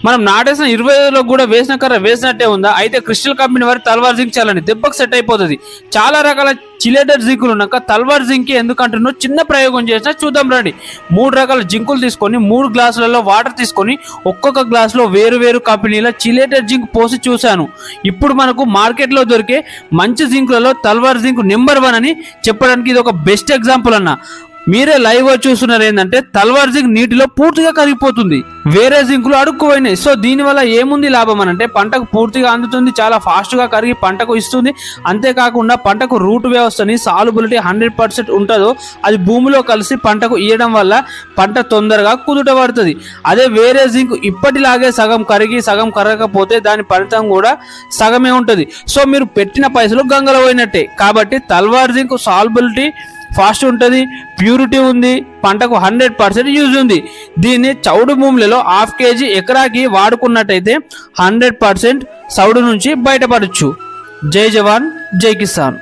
మనం నాటేసిన 20లో కూడా వేసిన కర్ర వేసినట్టే ఉందా? అయితే క్రిస్టల్ కంపెనీ వారి తల్వార్ జింక్ చాలండి, దెబ్బకు సెట్ అయిపోతుంది. చాలా రకాల చిలేటెడ్ జింకులు ఉన్నాక తల్వార్ జింక్ ఎందుకంటున్నో చిన్న ప్రయోగం చేసినా చూద్దాం రండి. 3 రకాల జింకులు తీసుకొని 3 గ్లాసులలో వాటర్ తీసుకొని ఒక్కొక్క గ్లాసులో వేరు వేరు కంపెనీల చిలేటెడ్ జింక్ పోసి చూశాను. ఇప్పుడు మనకు మార్కెట్లో దొరికే మంచి జింకులలో తల్వార్ జింక్ నెంబర్ 1 అని చెప్పడానికి ఇది ఒక బెస్ట్ ఎగ్జాంపుల్ అన్న. మీరే లైవ్ గా చూస్తున్నారు ఏంటంటే తల్వార్ జింక్ నీటిలో పూర్తిగా కరిగిపోతుంది, వేరే జింకులు అడుక్కుపోయినాయి. సో దీనివల్ల ఏముంది లాభం అని అంటే పంటకు పూర్తిగా అందుతుంది, చాలా ఫాస్ట్ గా కరిగి పంటకు ఇస్తుంది. అంతేకాకుండా పంటకు రూట్ వ్యవస్థని సాల్యుబిలిటీ 100% ఉంటుందో అది భూమిలో కలిసి పంటకు ఇవ్వడం వల్ల పంట తొందరగా కుదుట పడుతుంది. అదే వేరే జింక్ ఇప్పటిలాగే సగం కరిగి సగం కరగకపోతే దాని ఫలితం కూడా సగమే ఉంటుంది. సో మీరు పెట్టిన పైసలు గంగలో పోయినట్టే. కాబట్టి తల్వార్ జింక్ సాల్యుబిలిటీ ఫాస్ట్ ఉంటుంది, ప్యూరిటీ ఉంది, పంటకు 100% యూజ్ ఉంది. దీన్ని చౌడు భూములలో 1/2 kg ఎకరాకి వాడుకున్నట్టయితే 100% చౌడు నుంచి బయటపడచ్చు. జై జవాన్ జై కిసాన్.